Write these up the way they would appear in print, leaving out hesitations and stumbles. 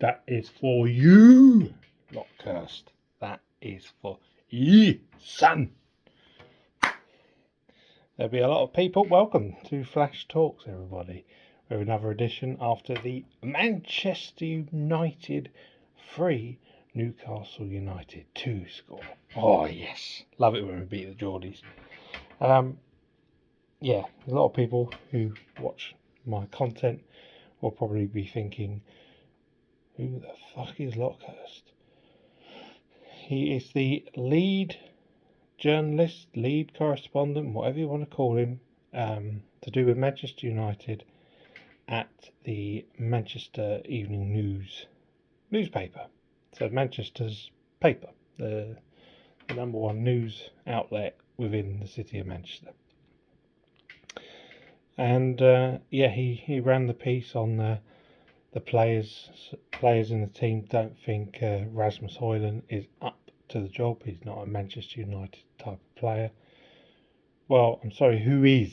That is for you, not cursed. That is for you, son. There'll be a lot of people. Welcome to Flash Talks, everybody. With another edition after the Manchester United 3, Newcastle United 2 score. Oh, yes. Love it when we beat the Geordies. Yeah, a lot of people who watch my content will probably be thinking, who the fuck is Lockhurst? He is the lead journalist, lead correspondent, whatever you want to call him, to do with Manchester United at the Manchester Evening News newspaper. So Manchester's paper, the number one news outlet within the city of Manchester. And he ran the piece on the players in the team don't think Rasmus Højlund is up to the job. He's not a Manchester United type of player. Well, I'm sorry, who is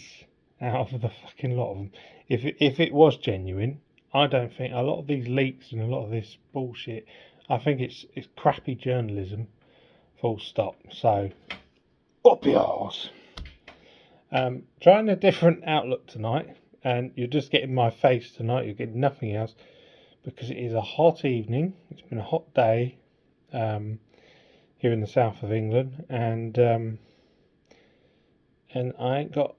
out of the fucking lot of them? If it was genuine, I don't think a lot of these leaks and a lot of this bullshit, I think it's crappy journalism, full stop. So, up yours. Trying a different outlook tonight, and you're just getting my face tonight, you're getting nothing else, because it is a hot evening. It's been a hot day here in the south of England, and I ain't got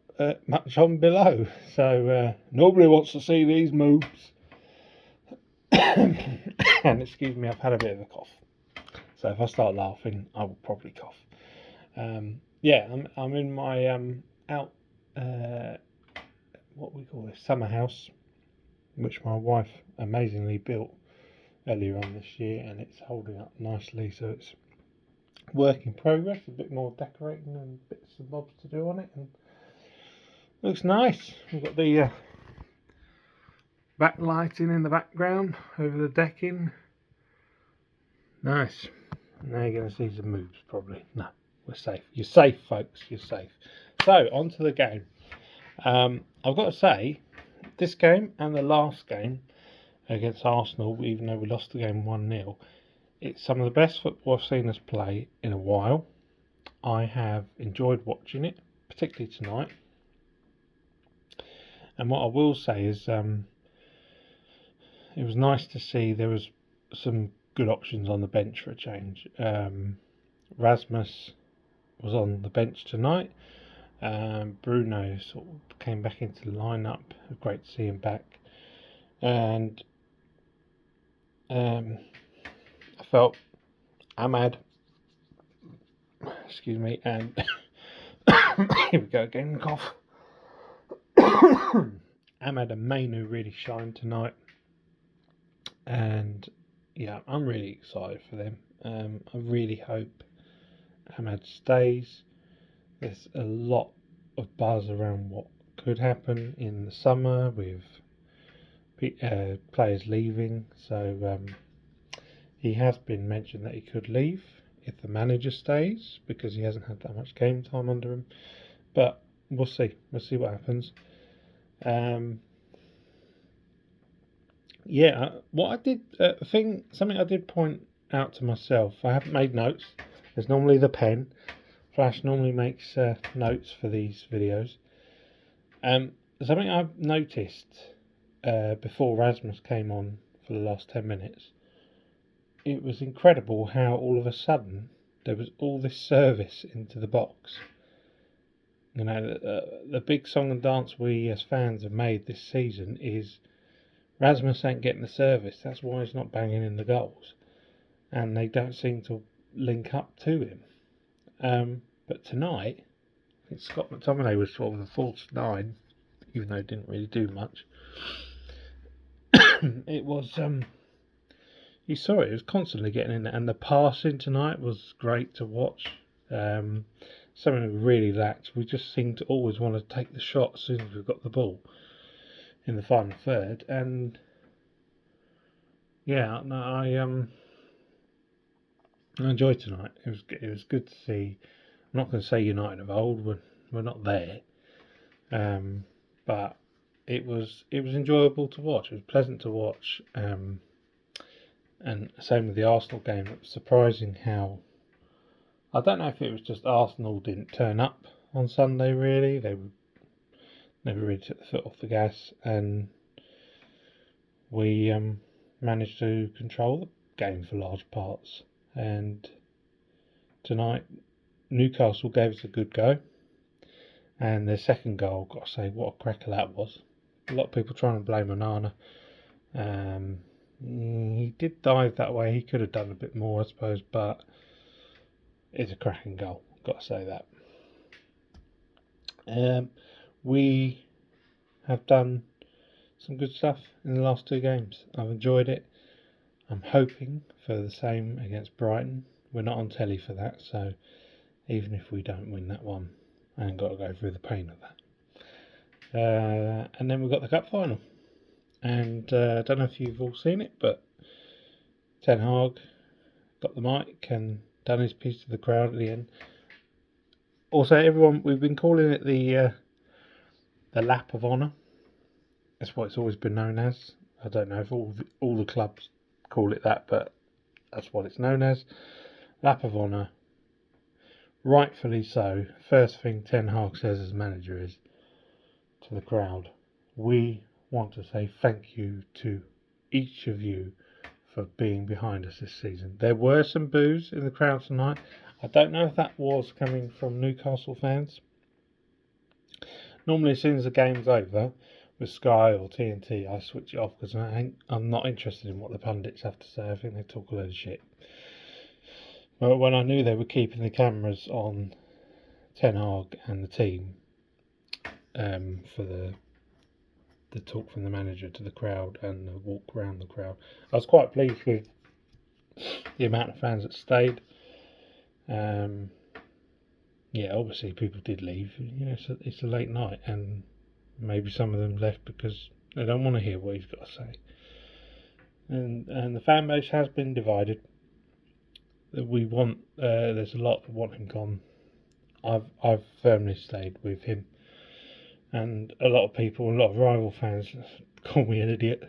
much on below, so nobody wants to see these moves. And excuse me, I've had a bit of a cough, so if I start laughing I will probably cough. I'm in my what we call this, summer house, which my wife amazingly built earlier on this year, and it's holding up nicely, so it's work in progress, a bit more decorating and bits and bobs to do on it, and looks nice. We've got the backlighting in the background over the decking. Nice. Now you're going to see some moves probably. No, we're safe. You're safe, folks, you're safe. So, on to the game. I've got to say, this game and the last game against Arsenal, even though we lost the game 1-0, it's some of the best football I've seen us play in a while. I have enjoyed watching it, particularly tonight. And what I will say is, it was nice to see there was some good options on the bench for a change. Rasmus was on the bench tonight. Bruno sort of came back into the lineup. Great to see him back. And I felt Ahmad, excuse me, and here we go again, cough. Ahmad and Mainu really shined tonight, and yeah, I'm really excited for them. I really hope Ahmad stays. There's a lot of buzz around what could happen in the summer with players leaving, so he has been mentioned that he could leave if the manager stays, because he hasn't had that much game time under him, but we'll see what happens. What I did, something I did point out to myself, I haven't made notes. There's normally the pen. Flash normally makes notes for these videos. Something I've noticed before Rasmus came on for the last 10 minutes, it was incredible how all of a sudden there was all this service into the box. You know, the big song and dance we as fans have made this season is Rasmus ain't getting the service, that's why he's not banging in the goals. And they don't seem to link up to him. But tonight, I think Scott McTominay was sort of a false nine, even though he didn't really do much. It was, you saw it was constantly getting in there, and the passing tonight was great to watch. Something we really lacked. We just seemed to always want to take the shot as soon as we got the ball in the final third, and yeah, no, I enjoyed tonight. It was good to see. I'm not going to say United of old. We're not there, but it was enjoyable to watch. It was pleasant to watch. And same with the Arsenal game. It was surprising how, I don't know if it was just Arsenal didn't turn up on Sunday really. They never really took the foot off the gas, and we managed to control the game for large parts. And tonight, Newcastle gave us a good go, and their second goal, got to say, what a cracker that was. A lot of people trying to blame Onana. He did dive that way. He could have done a bit more, I suppose, but it's a cracking goal. Got to say that. We have done some good stuff in the last 2 games. I've enjoyed it. I'm hoping for the same against Brighton. We're not on telly for that, so even if we don't win that one, I ain't got to go through the pain of that. And then we've got the cup final. And I don't know if you've all seen it, but Ten Hag got the mic and done his piece to the crowd at the end. Also, everyone, we've been calling it the lap of honour. That's what it's always been known as. I don't know if all the clubs call it that, but that's what it's known as. Lap of honour. Rightfully so. First thing Ten Hag says as manager is to the crowd, we want to say thank you to each of you for being behind us this season. There were some boos in the crowd tonight. I don't know if that was coming from Newcastle fans. Normally, as soon as the game's over with Sky or TNT, I switch it off because I'm not interested in what the pundits have to say. I think they talk a load of shit. But when I knew they were keeping the cameras on Ten Hag and the team for the talk from the manager to the crowd and the walk around the crowd, I was quite pleased with the amount of fans that stayed. Yeah, obviously people did leave. You know, it's a late night, and maybe some of them left because they don't want to hear what he's got to say. And the fan base has been divided. We want there's a lot that want him gone. I've firmly stayed with him, and a lot of people, a lot of rival fans, call me an idiot.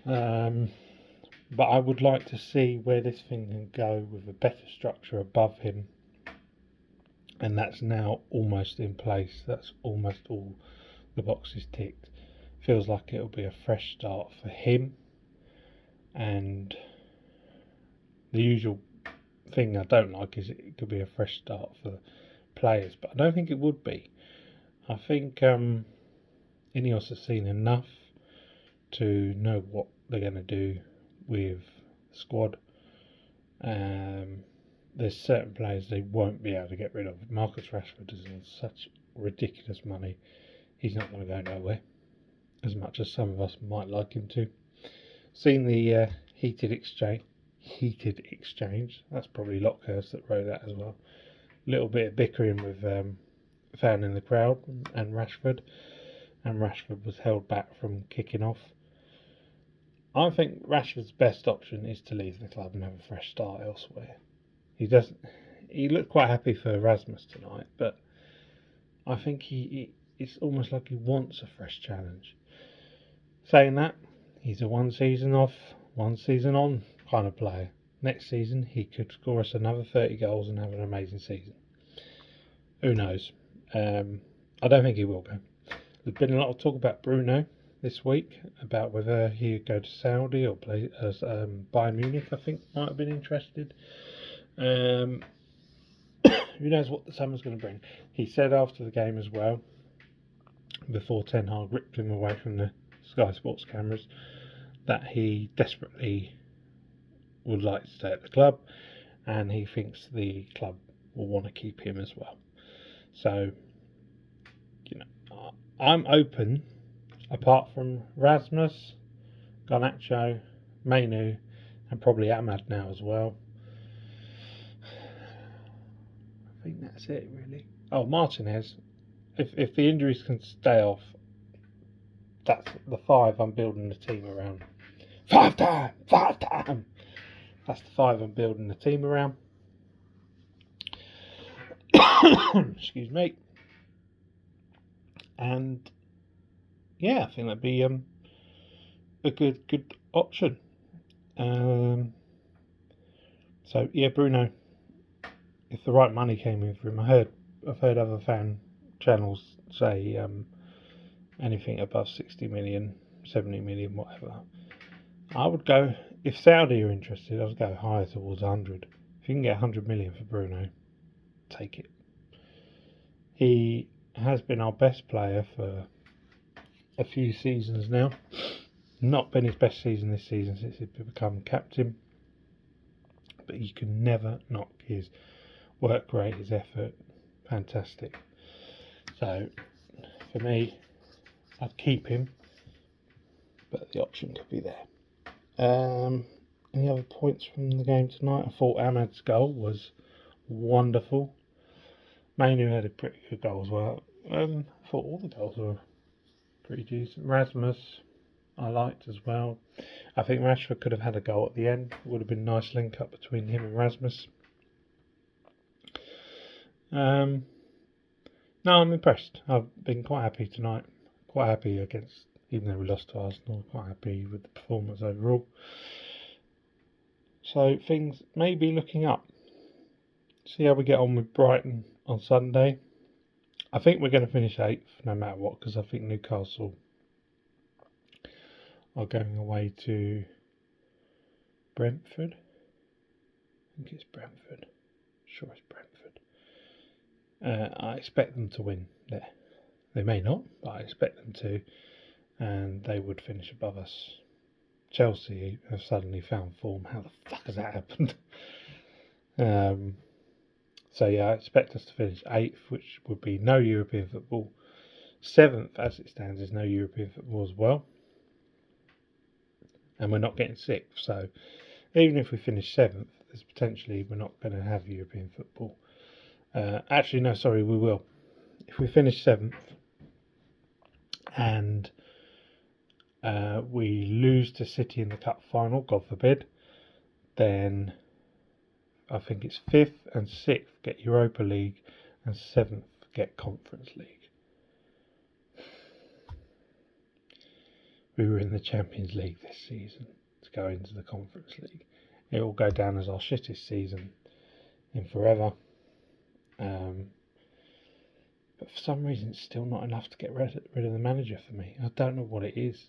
But I would like to see where this thing can go with a better structure above him. And that's now almost in place. That's almost all the boxes ticked. Feels like it'll be a fresh start for him. And the usual thing I don't like is it could be a fresh start for players, but I don't think it would be. I think Ineos has seen enough to know what they're going to do with the squad. There's certain players they won't be able to get rid of. Marcus Rashford is on such ridiculous money. He's not going to go nowhere, as much as some of us might like him to. Seen the heated exchange. That's probably Lockhurst that wrote that as well. A little bit of bickering with a fan in the crowd and Rashford. And Rashford was held back from kicking off. I think Rashford's best option is to leave the club and have a fresh start elsewhere. He looked quite happy for Erasmus tonight, but I think it's almost like he wants a fresh challenge. Saying that, he's a 1 season off, 1 season on kind of player. Next season, he could score us another 30 goals and have an amazing season. Who knows? I don't think he will go. There's been a lot of talk about Bruno this week, about whether he would go to Saudi or play as Bayern Munich, I think, might have been interested. Who knows what the summer's going to bring. He said after the game as well, before Ten Hag ripped him away from the Sky Sports cameras, that he desperately would like to stay at the club, and he thinks the club will want to keep him as well. So, you know, I'm open, apart from Rasmus, Garnacho, Mainu, and probably Ahmad now as well. I think that's it, really. Oh, Martinez. If the injuries can stay off, that's the 5 I'm building the team around. 5 time! That's the 5 I'm building the team around. Excuse me. And yeah, I think that'd be a good option. So yeah, Bruno. If the right money came in for him, I've heard other fan channels say anything above 60 million, 70 million, whatever. I would go, if Saudi are interested, I would go higher towards 100. If you can get 100 million for Bruno, take it. He has been our best player for a few seasons now. Not been his best season this season since he's become captain, but you can never knock his work rate, his effort. Fantastic. So for me, I'd keep him, but the option could be there. Any other points from the game tonight? I thought Ahmad's goal was wonderful. Manu had a pretty good goal as well. I thought all the goals were pretty decent. Rasmus I liked as well. I think Rashford could have had a goal at the end. Would have been a nice link up between him and Rasmus. No, I'm impressed. I've been quite happy tonight. Quite happy against, even though we lost to Arsenal, quite happy with the performance overall. So things may be looking up. See how we get on with Brighton on Sunday. I think we're going to finish 8th no matter what, because I think Newcastle are going away to Brentford. I think it's Brentford. Sure it's Brentford. I expect them to win there. They may not, but I expect them to, and they would finish above us. Chelsea have suddenly found form. How the fuck has that happened? So yeah, I expect us to finish 8th, which would be no European football. 7th, as it stands, is no European football as well. And we're not getting 6th, so even if we finish 7th, there's potentially we're not going to have European football. Actually, no, sorry, we will. If we finish 7th and we lose to City in the cup final, God forbid, then I think it's 5th and 6th get Europa League and 7th get Conference League. We were in the Champions League this season to go into the Conference League. It will go down as our shittest season in forever. But for some reason it's still not enough to get rid of the manager for me. I don't know what it is.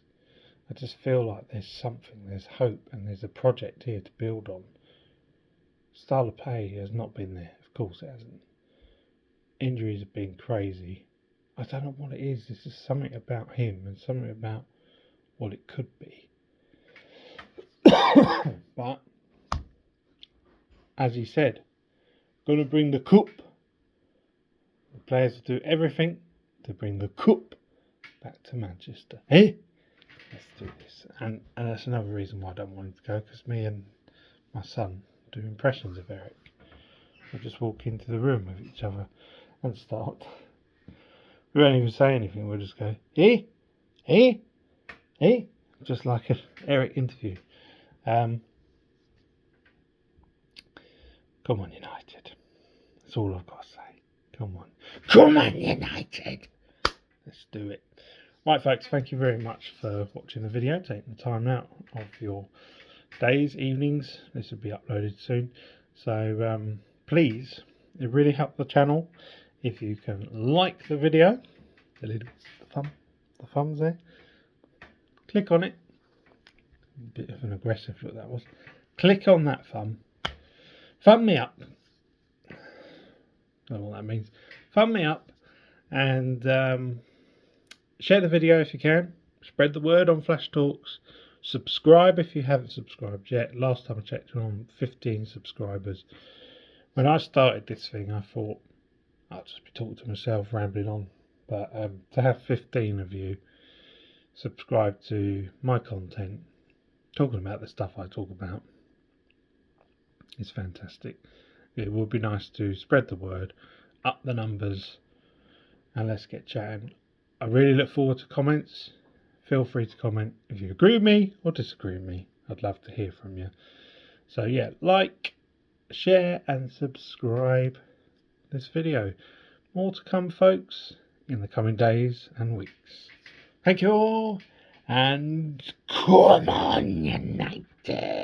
I just feel like there's something, there's hope, and there's a project here to build on. Style of play has not been there, of course it hasn't. Injuries have been crazy. I don't know what it is. There's just something about him and something about what it could be. But as he said, gonna bring the cup. The players will do everything to bring the cup back to Manchester. Hey, let's do this. And that's another reason why I don't want him to go, because me and my son do impressions of Eric. We'll just walk into the room with each other and start. We won't even say anything. We'll just go, hey, hey, hey, just like an Eric interview. Come on, United. That's all I've got to say. Come on. Come on, United. Let's do it. Right, folks, thank you very much for watching the video, taking the time out of your days, evenings. This will be uploaded soon. So please, it really helps the channel if you can like the video. The thumbs there. Click on it. A bit of an aggressive look that was. Click on that thumb. Thumb me up. I don't know what that means. Thumb me up and share the video if you can. Spread the word on Flash Talks. Subscribe if you haven't subscribed yet. Last time I checked, we're on 15 subscribers. When I started this thing, I thought I'll just be talking to myself, rambling on. But to have 15 of you subscribe to my content, talking about the stuff I talk about, is fantastic. It would be nice to spread the word, up the numbers, and let's get chatting. I really look forward to comments. Feel free to comment if you agree with me or disagree with me. I'd love to hear from you. So yeah, like, share and subscribe this video. More to come, folks, in the coming days and weeks. Thank you all, and come on, United!